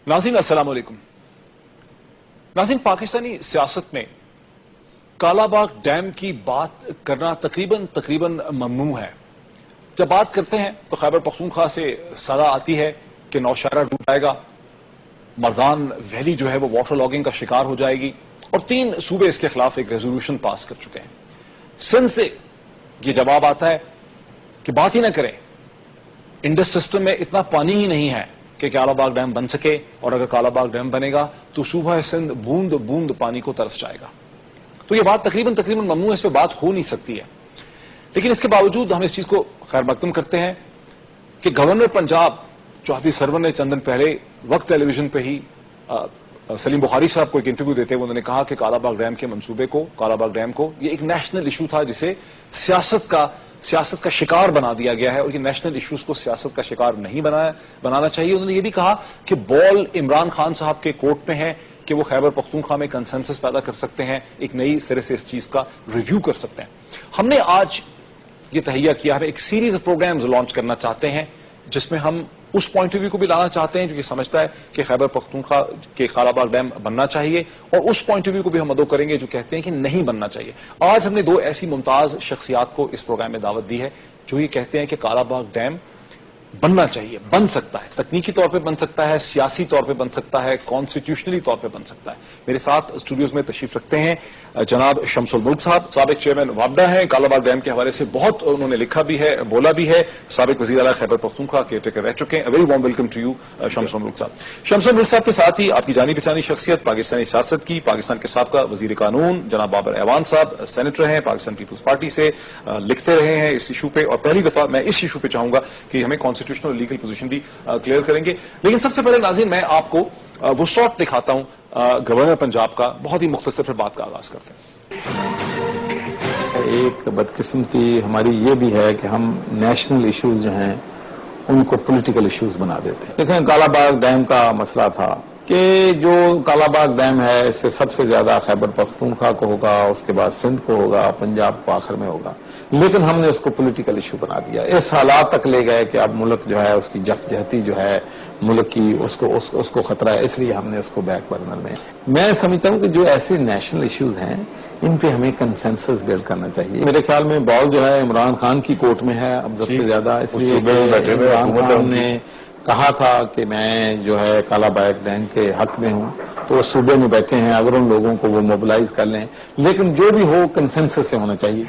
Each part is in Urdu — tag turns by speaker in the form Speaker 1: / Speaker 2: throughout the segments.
Speaker 1: ناظرین السلام علیکم. ناظرین، پاکستانی سیاست میں کالا باغ ڈیم کی بات کرنا تقریباً ممنوع ہے. جب بات کرتے ہیں تو خیبر پختونخوا سے صدا آتی ہے کہ نوشہرہ ڈوب جائے گا، مردان ویلی جو ہے وہ واٹر لاگنگ کا شکار ہو جائے گی، اور 3 صوبے اس کے خلاف ایک ریزولوشن پاس کر چکے ہیں. سندھ سے یہ جواب آتا ہے کہ بات ہی نہ کریں، انڈس سسٹم میں اتنا پانی ہی نہیں ہے کہ کالا باغ ڈیم بن سکے، اور اگر کالا باغ ڈیم بنے گا تو صوبہ سندھ بوند بوند پانی کو ترس جائے گا. تو یہ بات تقریباً ممنوع ہے، اس پہ بات ہو نہیں سکتی ہے. لیکن اس کے باوجود ہم اس چیز کو خیر مقدم کرتے ہیں کہ گورنر پنجاب چوہدری سرور نے چند دن پہلے وقت ٹیلی ویژن پہ ہی سلیم بخاری صاحب کو ایک انٹرویو دیتے ہوئے انہوں نے کہا کہ کالا باغ ڈیم کے منصوبے کو، کالا باغ ڈیم کو، یہ ایک نیشنل ایشو تھا جسے سیاست کا شکار بنا دیا گیا ہے، اور یہ نیشنل ایشوز کو سیاست کا شکار نہیں بنانا چاہیے. انہوں نے یہ بھی کہا کہ بال عمران خان صاحب کے کورٹ میں ہے کہ وہ خیبر پختونخوا میں کنسنسس پیدا کر سکتے ہیں، ایک نئی سرے سے اس چیز کا ریویو کر سکتے ہیں. ہم نے آج یہ تہیہ کیا ہے، ایک سیریز آف پروگرامز لانچ کرنا چاہتے ہیں جس میں ہم اس پوائنٹ آف ویو کو بھی لانا چاہتے ہیں جو کہ سمجھتا ہے کہ خیبر پختونخوا کے کالا باغ ڈیم بننا چاہیے، اور اس پوائنٹ آف ویو کو بھی ہم مدعو کریں گے جو کہتے ہیں کہ نہیں بننا چاہیے. آج ہم نے 2 ایسی ممتاز شخصیات کو اس پروگرام میں دعوت دی ہے جو یہ کہتے ہیں کہ کالا باغ ڈیم بننا چاہیے، بن سکتا ہے، تکنیکی طور پہ بن سکتا ہے، سیاسی طور پہ بن سکتا ہے، کانسٹیٹیوشنلی طور پہ بن سکتا ہے. میرے ساتھ اسٹوڈیوز میں تشریف رکھتے ہیں جناب شمس الملک صاحب، سابق چیئرمین وابڈا ہیں، کالا باغ ڈیم کے حوالے سے بہت انہوں نے لکھا بھی ہے، بولا بھی ہے، سابق وزیر اعلیٰ خیبر پختونخوا کے ٹیکر رہ چکے ہیں. Very warm welcome to you Shams ul-Mulk صاحب. شمس الملک صاحب کے ساتھ ہی آپ کی جانی پہچانی شخصیت، پاکستانی سیاست کی، پاکستان کے سابقہ وزیر قانون جناب بابر ایوان صاحب، سینیٹر ہیں پاکستان پیپلز پارٹی سے، لکھتے رہے ہیں اس ایشو پہ، اور پہلی دفعہ میں اس ایشو پہ چاہوں گا کہ ہمیں کانسٹیٹیوشنل اور لیگل پوزیشن بھی کلیئر کریں گے. لیکن سب سے پہلے ناظرین میں آپ کو وہ شاٹ دکھاتا ہوں گورنر پنجاب کا، بہت ہی مختصر پھر بات کا آغاز کرتے ہیں.
Speaker 2: ایک بدقسمتی ہماری یہ بھی ہے کہ ہم نیشنل ایشوز جو ہیں ان کو پولیٹیکل ایشوز بنا دیتے ہیں. دیکھیں، کالا باغ ڈیم کا مسئلہ تھا کہ جو کالا باغ ڈیم ہے اس سے سب سے زیادہ خیبر پختونخوا کو ہوگا، اس کے بعد سندھ کو ہوگا، پنجاب کو آخر میں ہوگا. لیکن ہم نے اس کو پولیٹیکل ایشو بنا دیا، اس حالات تک لے گئے کہ اب ملک جو ہے اس کی جہتی جو ہے ملک کی اس کو خطرہ ہے، اس لیے ہم نے اس کو بیک برنر میں سمجھتا ہوں کہ جو ایسے نیشنل ایشوز ہیں ان پہ ہمیں کنسنسس بلڈ کرنا چاہیے. میرے خیال میں بال جو ہے عمران خان کی کورٹ میں ہے اب سب سے زیادہ، اس لیے عمران خان نے کہا تھا کہ میں جو ہے کالا باغ ڈیم کے حق میں ہوں، تو وہ صوبے میں بیٹھے ہیں، اگر ان لوگوں کو وہ موبلائز کر لیں، لیکن جو بھی ہو کنسنسس سے ہونا چاہیے.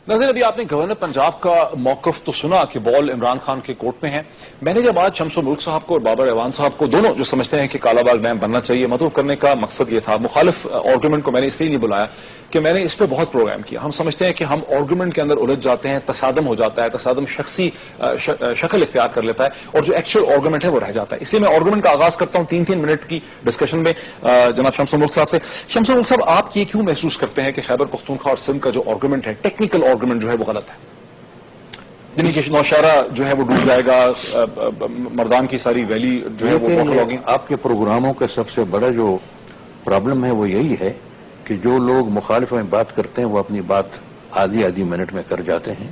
Speaker 1: نظر ابھی آپ نے گورنر پنجاب کا موقف تو سنا کہ بال عمران خان کے کورٹ میں ہے. میں نے جب آج شمس الملک صاحب کو اور بابر ایوان صاحب کو، دونوں جو سمجھتے ہیں کہ کالا باغ ڈیم بننا چاہیے، مدعو کرنے کا مقصد یہ تھا. مخالف آرگومنٹ کو میں نے اس لیے نہیں بلایا کہ میں نے اس پہ بہت پروگرام کیا. ہم سمجھتے ہیں کہ ہم آرگومنٹ کے اندر الجھ جاتے ہیں، تصادم ہو جاتا ہے، تصادم شخصی شکل اختیار کر لیتا ہے، اور جو ایکچوئل آرگومنٹ ہے وہ رہ جاتا ہے. اس لیے میں آرگومنٹ کا آغاز کرتا ہوں 3 منٹ کی ڈسکشن میں جناب شمس الملک صاحب سے. شمس الملک صاحب، آپ یہ کیوں محسوس کرتے ہیں کہ خیبر پختونخوا اور سندھ کا جو آرگومنٹ ہے، ٹیکنیکل آرگومنٹ جو ہے وہ غلط ہے؟ یعنی کہ نوشہرہ جو ہے وہ ڈوب جائے گا، مردان کی ساری ویلی جو ہے وہ واٹر لاگنگ.
Speaker 3: آپ کے پروگراموں کا سب سے بڑا جو پرابلم ہے وہ یہی ہے کہ جو لوگ مخالف میں بات کرتے ہیں وہ اپنی بات آدھی منٹ میں کر جاتے ہیں،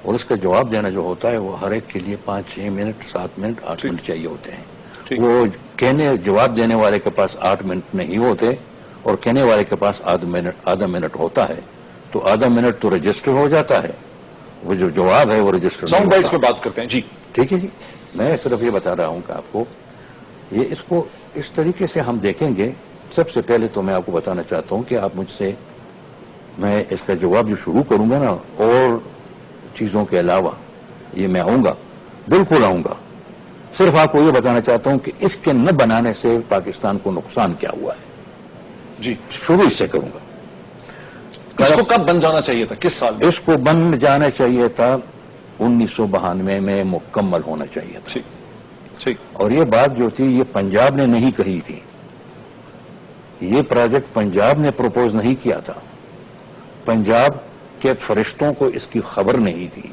Speaker 3: اور اس کا جواب دینا جو ہوتا ہے وہ ہر ایک کے لیے 5-6 منٹ، 7 منٹ، 8 منٹ چاہیے ہوتے ہیں. وہ جواب دینے والے کے پاس 8 منٹ نہیں ہوتے، اور کہنے والے کے پاس آدھا منٹ ہوتا ہے. تو آدھا منٹ تو رجسٹر ہو جاتا ہے، وہ جو جواب ہے وہ رجسٹر
Speaker 1: ساؤنڈ بائٹس پہ بات کرتے ہیں. جی
Speaker 3: ٹھیک ہے جی، میں صرف یہ بتا رہا ہوں کہ آپ کو اس کو اس طریقے سے ہم دیکھیں گے. سب سے پہلے تو میں آپ کو بتانا چاہتا ہوں کہ آپ مجھ سے، میں اس کا جواب جو شروع کروں گا نا، اور چیزوں کے علاوہ یہ میں آؤں گا، بالکل آؤں گا. صرف آپ کو یہ بتانا چاہتا ہوں کہ اس کے نہ بنانے سے پاکستان کو نقصان کیا ہوا ہے.
Speaker 1: جی
Speaker 3: شروع اس سے کروں گا.
Speaker 1: اس کو کب بن جانا چاہیے تھا، کس سال میں؟
Speaker 3: اس کو بن جانا چاہیے تھا 1992 میں مکمل ہونا چاہیے تھا.
Speaker 1: ٹھیک.
Speaker 3: اور یہ بات جو تھی یہ پنجاب نے نہیں کہی تھی، یہ پروجیکٹ پنجاب نے پروپوز نہیں کیا تھا، پنجاب کے فرشتوں کو اس کی خبر نہیں تھی.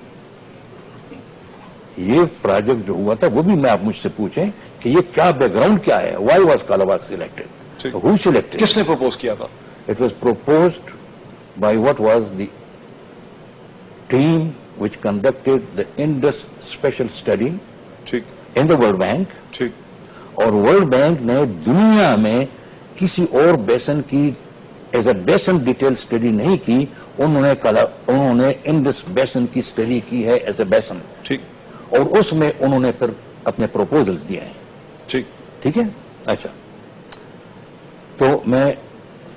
Speaker 3: یہ پروجیکٹ جو ہوا تھا وہ بھی میں آپ مجھ سے پوچھیں کہ یہ کیا بیک گراؤنڈ کیا ہے، Y was Kala Bagh selected, who selected,
Speaker 1: کس نے پروپوز کیا تھا؟
Speaker 3: It was proposed by what was the team which conducted the Indus special study in the World Bank,
Speaker 1: ٹھیک.
Speaker 3: اور ورلڈ بینک نے دنیا میں کسی اور بیسن کی as a basin detail study نہیں کی. انہوں نے انڈس بیسن کی اسٹڈی کی ہے ایز اے بیسن,
Speaker 1: ٹھیک.
Speaker 3: اور اس میں انہوں نے پھر اپنے پروپوزلز دیے ہیں.
Speaker 1: ٹھیک.
Speaker 3: ٹھیک ہے. اچھا, تو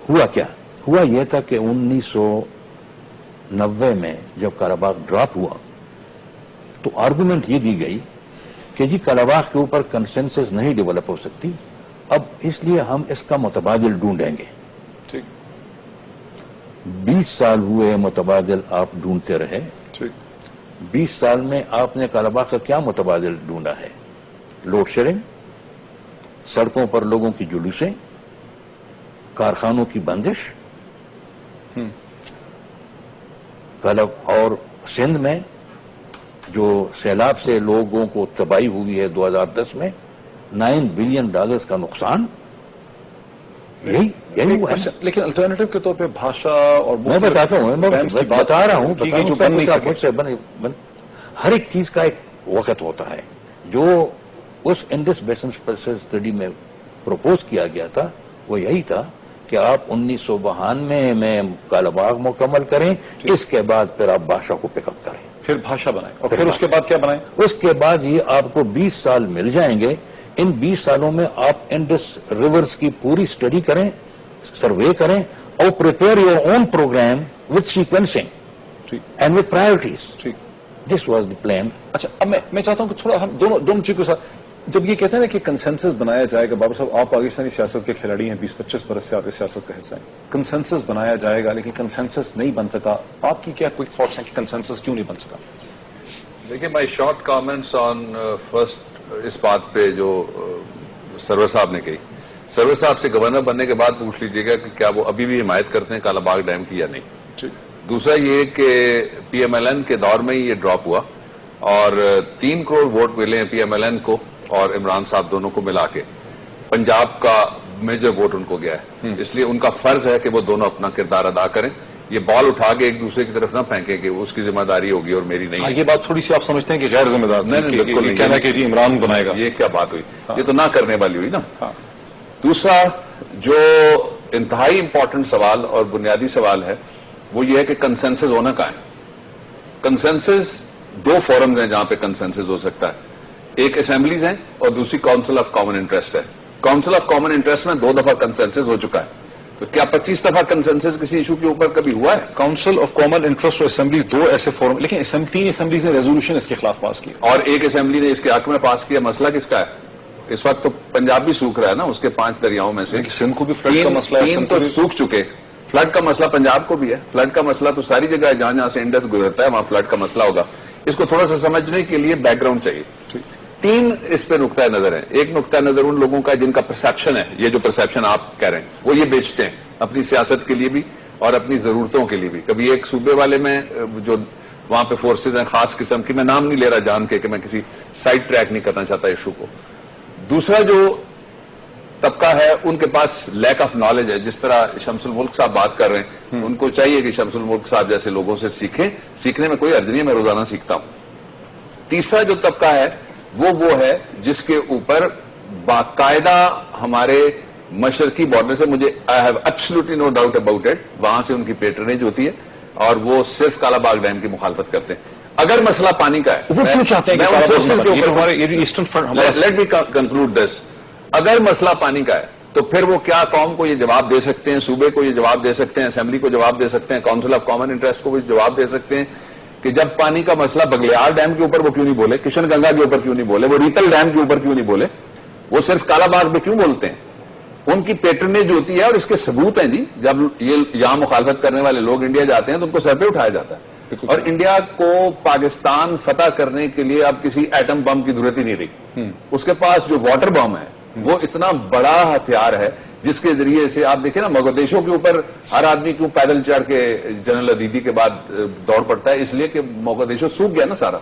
Speaker 3: ہوا کیا؟ ہوا یہ تھا کہ 1990 میں جب کالا باغ ڈراپ ہوا تو آرگومنٹ یہ دی گئی کہ جی کالا باغ کے اوپر کنسنسس نہیں ڈیولپ ہو سکتی, اب اس لیے ہم اس کا متبادل ڈھونڈیں گے.
Speaker 1: ٹھیک.
Speaker 3: 20 سال ہوئے متبادل آپ ڈھونڈتے رہے.
Speaker 1: ٹھیک.
Speaker 3: 20 سال میں آپ نے کالا باغ کا کیا متبادل ڈھونڈا ہے؟ لوڈ شیڈنگ, سڑکوں پر لوگوں کی جلوسیں, کارخانوں کی بندش, اور سندھ میں جو سیلاب سے لوگوں کو تباہی ہوئی ہے 2010 میں $9 بلین کا نقصان. یہی ہوا ہے.
Speaker 1: لیکن الٹرنیٹو کے طور پہ بھاشا اور
Speaker 3: میں بتاتا ہوں, میں بتا رہا ہوں,
Speaker 1: جو بن نہیں سکے.
Speaker 3: ہر ایک چیز کا ایک وقت ہوتا ہے. جو اس انڈس بیسن اسٹڈی میں پروپوز کیا گیا تھا وہ یہی تھا کہ آپ 1992 میں کالا باغ مکمل کریں, اس کے بعد پھر آپ بھاشا کو پک اپ کریں,
Speaker 1: پھر بھاشا بنائیں, اور پھر اس کے بعد کیا بنائیں؟
Speaker 3: اس کے بعد یہ آپ کو 20 سال مل جائیں گے. ان 20 سالوں میں آپ انڈس ریورز کی پوری اسٹڈی کریں, سروے کریں, اور prepare your own programme with sequencing and with priorities. This was the plan.
Speaker 1: اچھا, اب میں چاہتا ہوں کہ تھوڑا ہم دونوں چیزوں کے ساتھ, جب یہ کہتے ہیں نا کہ کنسنسس بنایا جائے گا, بابا صاحب آپ پاکستانی سیاست کے کھلاڑی ہیں, 20-25 برس سے آپ اس سیاست کا حصہ ہیں, کنسنسس بنایا جائے گا لیکن کنسنسس نہیں بن سکا. آپ کی کیا کوئی تھاٹس ہیں کہ کنسنسس کیوں نہیں بن سکا؟
Speaker 4: دیکھیں, مائی شارٹ کامنٹس آن فرسٹ, اس بات پہ جو سرور صاحب نے کہی. سرور صاحب سے گورنر بننے کے بعد پوچھ لیجئے گا کہ کیا وہ ابھی بھی حمایت کرتے ہیں کالا باغ ڈیم کی یا نہیں. دوسرا یہ کہ پی ایم ایل این کے دور میں ہی یہ ڈراپ ہوا اور 3 کروڑ ووٹ ملے ہیں پی ایم ایل این کو اور عمران صاحب دونوں کو ملا کے. پنجاب کا میجر ووٹ ان کو گیا ہے, اس لیے ان کا فرض ہے کہ وہ دونوں اپنا کردار ادا کریں. یہ بال اٹھا کے ایک دوسرے کی طرف نہ پھینکیں کہ اس کی ذمہ داری ہوگی اور میری نہیں.
Speaker 1: یہ بات تھوڑی سی آپ سمجھتے ہیں کہ غیر ذمہ دار کہنا کہ جی عمران بنائے گا,
Speaker 4: یہ کیا بات ہوئی؟ یہ تو نہ کرنے والی ہوئی نا. دوسرا جو انتہائی امپورٹنٹ سوال اور بنیادی سوال ہے وہ یہ ہے کہ کنسنسس ہونا کہاں ہے. کنسنسس 2 فورمز ہیں جہاں پہ کنسنسس ہو سکتا ہے, ایک اسمبلیز ہیں اور دوسری کاؤنسل آف کامن انٹرسٹ ہے. کاؤنسل آف کامن انٹرسٹ میں 2 دفعہ کنسنسس ہو چکا ہے, تو کیا 25 دفعہ کنسنسس کسی ایشو کے اوپر کبھی ہوا ہے؟
Speaker 1: کاؤنسل آف کامن انٹرسٹ اور اسمبلیز 2 ایسے فورم, لیکن 3 اسمبلیز نے ریزولوشن اس کے خلاف پاس کی
Speaker 4: اور ایک اسمبلی نے اس کے حق میں پاس کیا. مسئلہ کس کا ہے؟ اس وقت تو پنجاب بھی سوکھ رہا ہے نا, اس کے 5 دریاؤں میں سے
Speaker 1: سندھ کو بھی فلڈ کا مسئلہ ہے,
Speaker 4: 3 تو سوکھ چکے. فلڈ کا مسئلہ پنجاب کو بھی ہے. فلڈ کا مسئلہ تو ساری جگہ ہے, جہاں جہاں سے انڈس گزرتا ہے وہاں فلڈ کا مسئلہ ہوگا. اس کو تھوڑا سا سمجھنے کے لیے بیک گراؤنڈ چاہیے. 3 اس پہ نقطۂ نظر ہیں. ایک نقطۂ نظر ان لوگوں کا جن کا پرسپشن ہے, یہ جو پرسپشن آپ کہہ رہے ہیں, وہ یہ بیچتے ہیں اپنی سیاست کے لیے بھی اور اپنی ضرورتوں کے لیے بھی. کبھی ایک صوبے والے میں جو وہاں پہ فورسز ہیں خاص قسم کی, میں نام نہیں لے رہا جان کے کہ میں کسی سائڈ ٹریک نہیں کرنا چاہتا ایشو کو. دوسرا جو طبقہ ہے ان کے پاس لیک آف نالج ہے. جس طرح شمس الملک صاحب بات کر رہے ہیں, ان کو چاہیے کہ شمس الملک صاحب جیسے لوگوں سے سیکھیں. سیکھنے میں کوئی حرج نہیں ہے, میں روزانہ سیکھتا ہوں. تیسرا جو طبقہ ہے وہ ہے جس کے اوپر باقاعدہ ہمارے مشرقی بارڈر سے, مجھے I have absolutely no doubt about it, وہاں سے ان کی پیٹرنیج ہوتی ہے اور وہ صرف کالا باغ ڈیم کی مخالفت کرتے ہیں. اگر مسئلہ پانی کا ہے,
Speaker 1: وہ کیوں چاہتے ہیں
Speaker 4: لیٹ می کنکلوڈ دس. اگر مسئلہ پانی کا ہے تو پھر وہ کیا قوم کو یہ جواب دے سکتے ہیں, صوبے کو یہ جواب دے سکتے ہیں, اسمبلی کو جواب دے سکتے ہیں, کاؤنسل آف کامن انٹرسٹ کو بھی جواب دے سکتے ہیں کہ جب پانی کا مسئلہ بگلیار ڈیم کے اوپر وہ کیوں نہیں بولے, کشن گنگا کے اوپر کیوں نہیں بولے, وہ ریتل ڈیم کے اوپر کیوں نہیں بولے, وہ صرف کالا باغ میں کیوں بولتے ہیں. ان کی پیٹرنیج ہوتی ہے اور اس کے ثبوت ہیں جی. جب یہ یہاں مخالفت کرنے والے لوگ انڈیا جاتے ہیں تو ان کو سر پہ اٹھایا جاتا ہے. اور انڈیا کو پاکستان فتح کرنے کے لیے اب کسی ایٹم بم کی ضرورت ہی نہیں رہی. اس کے پاس جو واٹر بم ہے وہ اتنا بڑا ہتھیار ہے جس کے ذریعے سے آپ دیکھیں نا, موگدیشو کے اوپر ہر آدمی کیوں پیدل چڑھ کے جنرل ادیبی کے بعد دوڑ پڑتا ہے, اس لیے کہ موگدیشو سوکھ گیا نا سارا.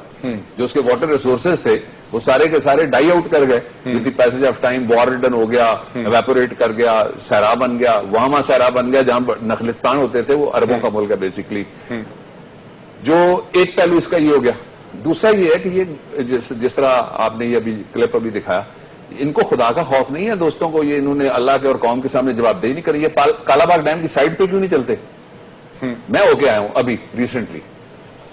Speaker 4: جو اس کے واٹر ریسورسز تھے وہ سارے کے سارے ڈائی آؤٹ کر گئے with the passage of time. وارڈن ہو گیا, ایویپوریٹ کر گیا, صحرا بن گیا. وہاں صحرا بن گیا جہاں نخلستان ہوتے تھے, وہ عربوں کا ملک ہے بیسیکلی. جو ایک پہلو اس کا یہ ہو گیا. دوسرا یہ ہے کہ یہ جس طرح آپ نے یہ ابھی کلپ ابھی دکھایا، ان کو خدا کا خوف نہیں ہے دوستوں کو، یہ انہوں نے اللہ کے اور قوم کے سامنے جواب دہی نہیں کری. یہ کالا باغ ڈیم کی سائڈ پہ کیوں نہیں چلتے؟ میں ہو کے آیا ہوں ابھی ریسنٹلی،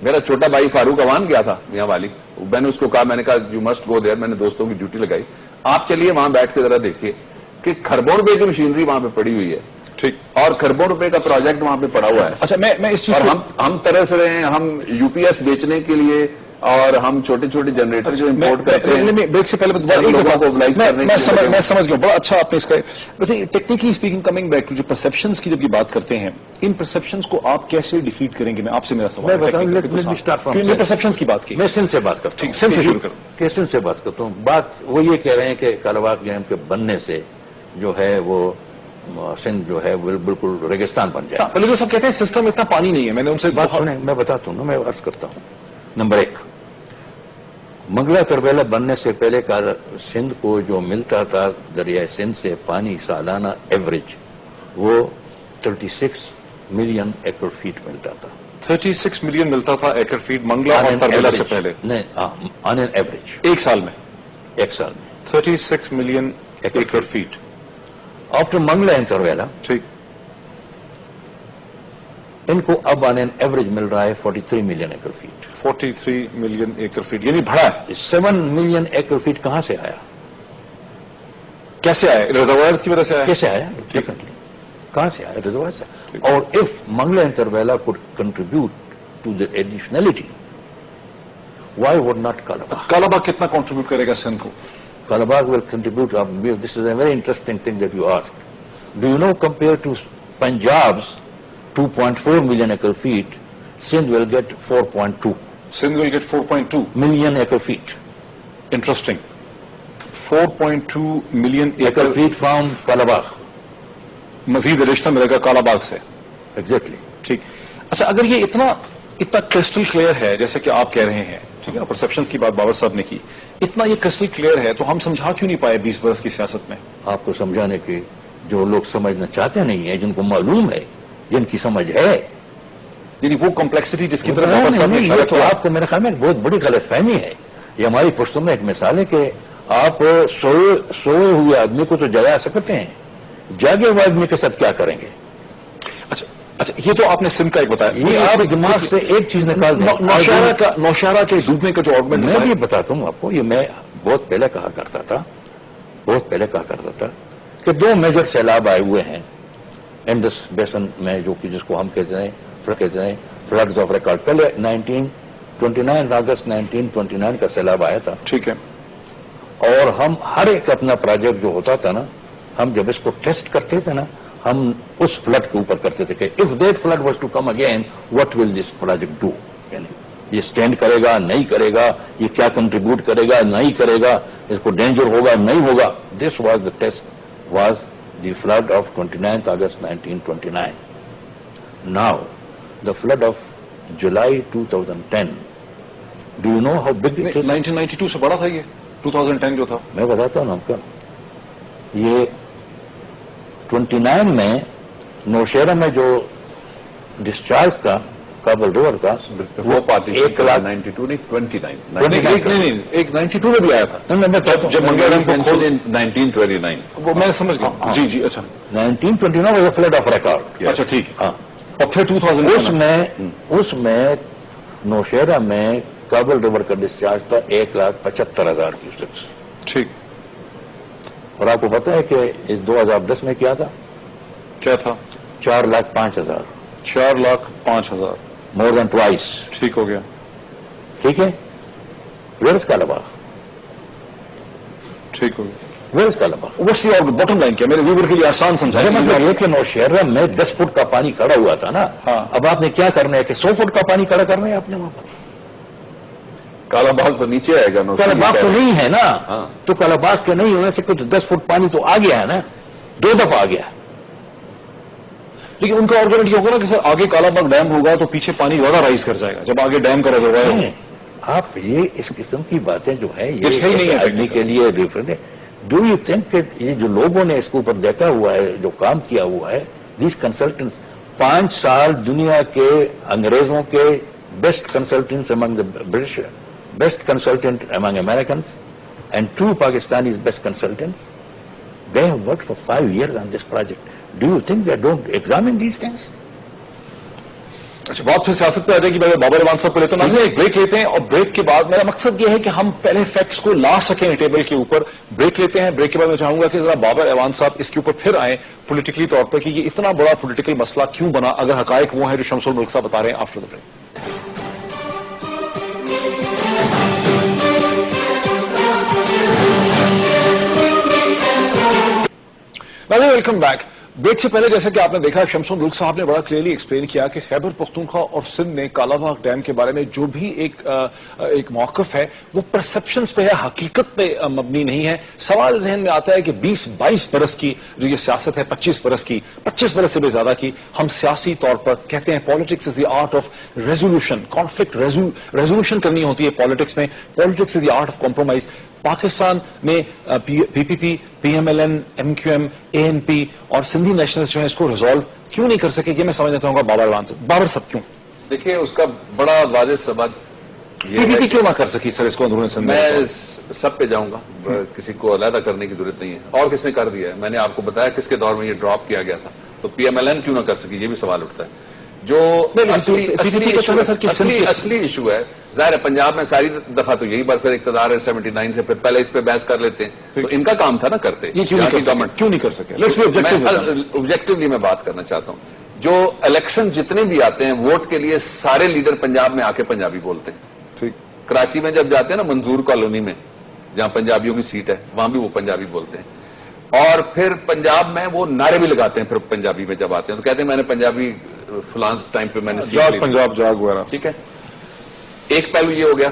Speaker 4: میرا چھوٹا بھائی فاروق اوان گیا تھا میاں والی، میں نے اس کو کہا، میں نے کہا یو مسٹ گو دیئر، میں نے دوستوں کی ڈیوٹی لگائی، آپ چلیے وہاں بیٹھ کے ذرا دیکھیے کہ کھربوں روپے کی مشینری وہاں پہ پڑی ہوئی ہے، ٹھیک، اور کھربوں روپے کا پروجیکٹ وہاں پہ پڑا ہوا ہے.
Speaker 1: اچھا میں اس چیز
Speaker 4: اور
Speaker 1: کو
Speaker 4: ہم ترس رہے ہیں، ہم یو پی ایس بیچنے کے لیے، اور ہم چھوٹے چھوٹے جنریٹر جو امپورٹ کرتے ہیں
Speaker 1: بریک سے پہلے میں سمجھ گیا، بڑا اچھا آپ نے اس کا. ویسے technically speaking, coming back to جو پرسپشنز کی جب یہ بات کرتے ہیں، ان پرسپشنز کو آپ کیسے ڈیفیٹ کریں گے؟ میں آپ سے میرا سوال ہے، پرسپشنز کی بات کی،
Speaker 3: میں سندھ سے بات کرتا ہوں.
Speaker 1: سندھ سے شروع کروں.
Speaker 3: سندھ سے بات کرتا ہوں. بات وہ یہ کہہ رہے ہیں کہ کالا باغ ڈیم کے بننے سے جو ہے وہ سندھ جو ہے بالکل ریگستان بن جائے.
Speaker 1: لیکن سب کہتے ہیں سسٹم اتنا پانی نہیں ہے. میں نے ان سے
Speaker 3: بات سنیں، میں بتاتا ہوں نا، میں عرض کرتا ہوں. نمبر 1، منگلا تربیلا بننے سے پہلے سندھ کو جو ملتا تھا دریائے سندھ سے پانی سالانہ ایوریج، وہ 36 ملین ایکڑ فیٹ ملتا تھا.
Speaker 1: 36 ملین ملتا تھا ایکڑ فیٹ منگلا اور تربیلا سے پہلے؟
Speaker 3: نہیں، آن این ایوریج
Speaker 1: ایک سال میں 36 million acre feet.
Speaker 3: After Mangla and Tarbela
Speaker 1: ٹھیک،
Speaker 3: ان کو اب آن این ایوریج مل رہا ہے 43 million acre fat.
Speaker 1: 43 million acre fat, یعنی بڑھا ہے.
Speaker 3: 7 ملین ایکڑ فیٹ کہاں سے آیا؟
Speaker 1: کیسے آیا؟ ریزروائرز کی وجہ سے آیا.
Speaker 3: کیسے آیا؟ ڈیفینیٹلی کہاں سے آیا؟ ریزروائر سے. اور if Mangla and Tarbela could contribute to the additionality, why would not Kalabagh?
Speaker 1: Kala Bagh کتنا کنٹریبیوٹ کرے گا سندھ کو؟
Speaker 3: Kalabagh will contribute. This is a very interesting thing that you asked. Do you know, compared to Punjab's 2.4 million acre feet, Sindh will get 4.2.
Speaker 1: Sindh will get 4.2
Speaker 3: million acre feet.
Speaker 1: Interesting. 4.2 million
Speaker 3: acre feet from Kalabagh.
Speaker 1: مزید ایڈیشنل ملے گا کالا باغ سے.
Speaker 3: Exactly.
Speaker 1: ٹھیک. اچھا، اگر یہ اتنا کرسٹل کلیئر ہے جیسے کہ آپ کہہ رہے ہیں، ٹھیک ہے نا، پرسپشنز کی بات بابر صاحب نے کی، اتنا یہ کرسٹل کلیئر ہے تو ہم سمجھا کیوں نہیں پائے 20 برس کی سیاست میں؟
Speaker 3: آپ کو سمجھانے کے جو لوگ سمجھنا چاہتے نہیں ہیں، جن کو معلوم ہے، جن کی سمجھ ہے،
Speaker 1: یعنی وہ کمپلیکسٹی جس کی طرف بابر صاحب نے اشارہ کیا.
Speaker 3: آپ کو میرے خیال میں بہت بڑی غلط فہمی ہے. یہ ہماری پشتوں میں ایک مثال ہے کہ آپ سوئے ہوئے آدمی کو تو جگا سکتے ہیں، جاگے ہوئے آدمی کے ساتھ کیا کریں گے؟
Speaker 1: اچھا، یہ تو آپ نے سندھ کا ایک بتایا.
Speaker 3: یہ آپ دماغ سے ایک چیز نکال دیں.
Speaker 1: نوشہرہ کے ڈوبنے کا جو آرگومنٹ
Speaker 3: میں بھی بتاتا ہوں آپ کو. یہ میں بہت پہلے کہا کرتا تھا کہ 2 میجر سیلاب آئے ہوئے ہیں انڈس بیسن میں، جو کہ جس کو ہم کہتے ہیں فلڈز آف ریکارڈ. پہلے 29 اگست 1929 کا سیلاب آیا تھا.
Speaker 1: ٹھیک ہے.
Speaker 3: اور ہم ہر ایک اپنا پروجیکٹ جو ہوتا تھا نا، ہم جب اس کو ٹیسٹ کرتے تھے نا، ہم اس فلڈ کے اوپر کرتے تھے کہ if that flood was to come again what will this project do. یعنی یہ اسٹینڈ کرے گا نہیں کرے گا، یہ کیا کنٹریبیوٹ کرے گا نہیں کرے گا، اس کو ڈینجر ہوگا نہیں ہوگا. This was the test, was the flood of 29 August 1929. Now the flood of July 2010. Do you know how big it is?
Speaker 1: 1992 سے بڑا تھا یہ 2010 جو تھا.
Speaker 3: میں بتاتا ہوں نا آپ کا. یہ 29 میں نوشہرہ میں جو ڈسچارج تھا کابل ریور کا،
Speaker 4: وہ پارٹی
Speaker 3: 1,92
Speaker 4: نہیں،
Speaker 1: ایک 92 میں بھی آیا تھا جب منگلا ڈیم کو کھول
Speaker 4: 1929.
Speaker 1: وہ میں سمجھ گیا. جی اچھا.
Speaker 3: 1929 was a flood of record.
Speaker 1: اچھا ٹھیک.
Speaker 3: ہاں.
Speaker 1: اور پھر 2000
Speaker 3: اس میں نوشہرہ میں کابل ریور کا ڈسچارج تھا 1,75,000 کیوسیکس.
Speaker 1: ٹھیک.
Speaker 3: اور آپ کو پتا ہے کہ 2010 میں کیا تھا؟
Speaker 1: کیا تھا؟
Speaker 3: 4,05,000.
Speaker 1: 4,05,000.
Speaker 3: مور دین ٹوائس.
Speaker 1: ٹھیک ہو گیا.
Speaker 3: ٹھیک ہے. Where is Kala Bagh?
Speaker 1: ٹھیک ہو گیا.
Speaker 3: Where is Kala Bagh?
Speaker 1: What's the bottom line کیا میرے ویور کے لیے آسان سمجھائیں.
Speaker 3: مطلب یہ کہ نوشہرہ میں 10 فٹ کا پانی کھڑا ہوا تھا نا.
Speaker 1: ہاں.
Speaker 3: اب آپ نے کیا کرنا ہے کہ 100 فٹ کا پانی کھڑا کرنا ہے آپ نے وہاں پر.
Speaker 4: کالا باغ تو نیچے آئے گا.
Speaker 3: کالا باغ تو نہیں ہے نا. تو کالا باغ کے نہیں ہونے سے کچھ 10 فٹ پانی تو آ گیا ہے نا، 2 دفعہ آ گیا.
Speaker 1: لیکن ان کا آرگومنٹ یہ ہوگا نا کہ سر آگے کالا باغ ڈیم ہوگا تو پیچھے پانی زیادہ رائز کر جائے گا جب آگے ڈیم کا ریزروائر ہوگا.
Speaker 3: آپ یہ اس قسم کی باتیں جو ہے
Speaker 1: یہ صحیح نہیں ہے
Speaker 3: آدمی کے لیے ریفرنٹ ہے. ڈو یو تھنک کہ یہ جو لوگوں نے اس کے اوپر دیکھا ہوا ہے، جو کام کیا ہوا ہے، دیز کنسلٹنٹس 5 سال دنیا کے انگریزوں کے best consultants Umang the British best consultant among Americans and 2 Pakistanis best consultants. They have worked for 5 years on this project. Do you think they don't examine these things?
Speaker 1: اچھا بات پھر سیاست پہ آ جائے گی. میں بابر اعوان صاحب کو لیتا ہوں. ناظرین ایک بریک لیتے ہیں اور بریک کے بعد میرا مقصد یہ ہے کہ ہم پہلے فیکٹس کو لا سکیں ٹیبل کے اوپر. بریک لیتے ہیں. بریک کے بعد میں چاہوں گا کہ ذرا بابر اعوان صاحب اس کے اوپر پھر آئیں پولیٹیکلی طور پر کہ یہ اتنا بڑا پولیٹیکل مسئلہ کیوں بنا, اگر حقائق وہ ہیں جو شمس الملک صاحب بتا رہے ہیں. After the break. Welcome back. Break سے پہلے جیسا کہ آپ نے دیکھا شمس الملک صاحب نے بڑا کلیئرلی ایکسپلین کیا کہ خیبر پختونخوا اور سندھ میں کالا باغ ڈیم کے بارے میں جو بھی ایک موقف ہے وہ پرسپشنز پہ ہے, حقیقت پہ مبنی نہیں ہے. سوال ذہن میں آتا ہے کہ 20-22 برس کی جو یہ سیاست ہے, 25 برس کی, 25 برس سے بھی زیادہ کی, ہم سیاسی طور پر کہتے ہیں politics is the art of resolution, conflict resolution کرنی ہوتی ہے پالیٹکس میں. Politics is the art of compromise. Pakistan میں P P P, P M L N, M Q M, A N P اور سندھی نیشنلز جو ہیں اس کو ریزالو کیوں نہیں کر سکے, یہ میں سمجھنا چاہوں گا بابر اعوان سے. بابر صاحب کیوں
Speaker 4: دیکھیے اس کا بڑا واضح سبب
Speaker 1: پی پی پی کیوں نہ کر سکی سر اس کو اندرون سندھ میں؟
Speaker 4: میں سب پہ جاؤں گا, کسی کو علیحدہ کرنے کی ضرورت نہیں ہے. اور کس نے کر دیا ہے؟ میں نے آپ کو بتایا کس کے دور میں یہ ڈراپ کیا گیا تھا. تو پی ایم ایل این کیوں نہ کر سکی, یہ بھی سوال اٹھتا ہے. جو اصلی ایشو ہے ظاہر ہے پنجاب میں ساری دفعہ تو یہی برسر اقتدار ہے 79 سے, پھر پہلے اس پہ بحث کر لیتے ہیں. تو ان کا کام تھا نا کرتے.
Speaker 1: یہ کیوں نہیں کر سکے؟
Speaker 4: آبجیکٹولی میں بات کرنا چاہتا ہوں. جو الیکشن جتنے بھی آتے ہیں ووٹ کے لیے سارے لیڈر پنجاب میں آ کے پنجابی بولتے ہیں. کراچی میں جب جاتے ہیں نا منظور کالونی میں جہاں پنجابیوں کی سیٹ ہے وہاں بھی وہ پنجابی بولتے ہیں. اور پھر پنجاب میں وہ نعرے بھی لگاتے ہیں. پھر پنجابی میں جب آتے ہیں تو کہتے ہیں میں نے پنجابی فلان ٹائم پہ میں نے
Speaker 1: پنجاب جاگ وغیرہ.
Speaker 4: ٹھیک ہے, ایک پہلو یہ ہو گیا.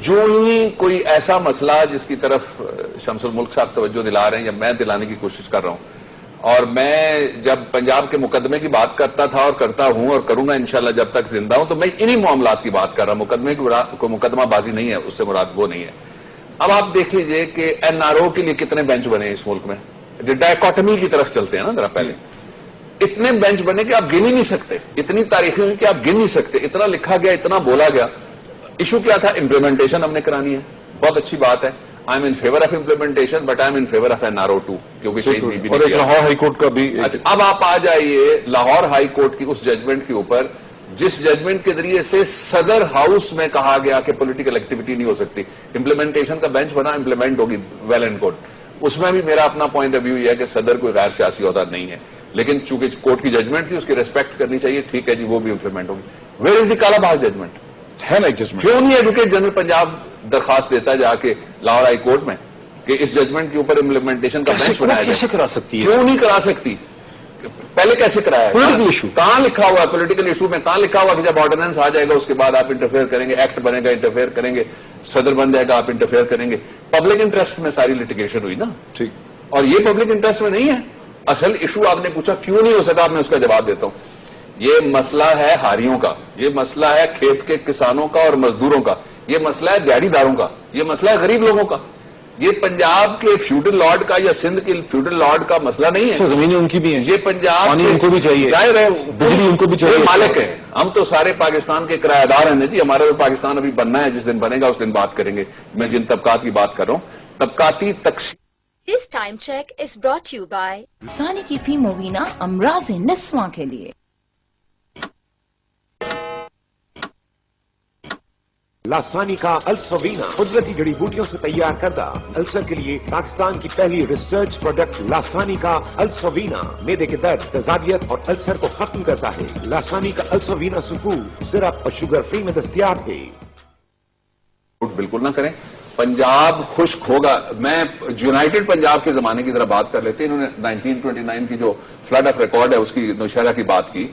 Speaker 4: جو ہی کوئی ایسا مسئلہ جس کی طرف شمس الملک صاحب توجہ دلا رہے ہیں یا میں دلانے کی کوشش کر رہا ہوں, اور میں جب پنجاب کے مقدمے کی بات کرتا تھا اور کرتا ہوں اور کروں گا انشاءاللہ جب تک زندہ ہوں, تو میں انہی معاملات کی بات کر رہا ہوں. مقدمے کی مقدمہ بازی نہیں ہے, اس سے مراد وہ نہیں ہے. اب آپ دیکھ لیجئے کہ این آر او کے لیے کتنے بینچ بنے ہیں اس ملک میں. جو ڈائیکاٹمی کی طرف چلتے ہیں نا ذرا پہلے, اتنے بینچ بنے کہ آپ گن ہی نہیں سکتے. اتنی تاریخیں ہوئی کہ آپ گن نہیں سکتے. اتنا لکھا گیا, اتنا بولا گیا. ایشو کیا تھا؟ امپلیمنٹیشن ہم نے کرانی ہے. بہت اچھی بات ہے. I am in favour of implementation but I am in favour of N R O 2 کیونکہ
Speaker 1: لاہور ہائی کورٹ کا بھی.
Speaker 4: اب آپ آ جائیے لاہور ہائی کورٹ کی اس ججمنٹ کے اوپر جس ججمنٹ کے ذریعے سے صدر ہاؤس میں کہا گیا کہ پولیٹیکل ایکٹیویٹی نہیں ہو سکتی. امپلیمنٹیشن کا بینچ بنا, امپلیمنٹ ہوگی ویل اینڈ گڈ. اس میں بھی میرا اپنا پوائنٹ آف ویو یہ ہے کہ صدر کوئی غیر سیاسی عہدہ نہیں ہے, لیکن چونکہ کورٹ کی ججمنٹ تھی اس کی ریسپیکٹ کرنی چاہیے. ٹھیک ہے جی, وہ بھی امپلیمنٹ ہوگی. Where is the Kala Bagh judgment?
Speaker 1: ہے نا ایک ججمنٹ.
Speaker 4: کیوں نہیں ایڈوکیٹ جنرل پنجاب درخواست دیتا ہے جا کے لاہور ہائی کورٹ میں کہ اس ججمنٹ کے اوپر امپلیمنٹیشن کا بینچ بنایا جائے؟
Speaker 1: کیسے کرا سکتی ہے؟
Speaker 4: کیوں نہیں کرا سکتی؟ پہلے کیسے کرایا ہے؟
Speaker 1: پولیٹیکل ایشو
Speaker 4: کہاں لکھا ہوا ہے؟ پولیٹیکل ایشو میں کہاں لکھا ہوا کہ جب آرڈیننس آ جائے گا اس کے بعد آپ انٹرفیئر کریں گے, ایکٹ بنے گا انٹرفیئر کریں گے, صدر بن جائے گا آپ انٹرفیئر کریں گے؟ پبلک انٹرسٹ میں ساری لٹیگیشن ہوئی نا.
Speaker 1: ٹھیک.
Speaker 4: اور یہ پبلک انٹرسٹ میں نہیں ہے. اصل ایشو آپ نے پوچھا کیوں نہیں ہو سکا, میں اس کا جواب دیتا ہوں. یہ مسئلہ ہے ہاریوں کا, یہ مسئلہ ہے کھیت کے کسانوں کا اور مزدوروں کا, یہ مسئلہ ہے دیہڑی داروں کا, یہ مسئلہ ہے غریب لوگوں کا. یہ پنجاب کے فیوڈل لارڈ کا یا سندھ کے فیوڈل لارڈ کا مسئلہ نہیں ہے.
Speaker 1: زمینیں ان کی بھی ہیں,
Speaker 4: یہ پنجاب
Speaker 1: ان کو بھی چاہیے,
Speaker 4: ظاہر ہے
Speaker 1: بجلی ان کو بھی چاہیے.
Speaker 4: مالک ہے. ہم تو سارے پاکستان کے کرایہ دار ہیں جی. ہمارا تو پاکستان ابھی بننا ہے, جس دن بنے گا اس دن بات کریں گے. میں جن طبقات کی بات کر رہا ہوں, طبقاتی تقسیم.
Speaker 5: This time check is brought to you by
Speaker 6: ثانی کی فی مبینہ امراض نسواں کے لیے.
Speaker 7: لاسانی کا السوینا قدرتی جڑی بوٹیوں سے تیار کردہ السر کے لیے پاکستان کی پہلی ریسرچ پروڈکٹ لاسانی کا السوینا معدے کے درد, تیزابیت اور السر کو ختم کرتا ہے. لاسانی کا السوینا سفوف سرپ اور شوگر فری میں دستیاب ہے.
Speaker 4: بالکل نہ کریں. پنجاب خشک ہوگا. میں یونائٹڈ پنجاب کے زمانے کی طرح بات کر لیتے ہیں. انہوں نے 1929 کی جو فلڈ آف ریکارڈ ہے اس کی نوشہرہ کی بات کی.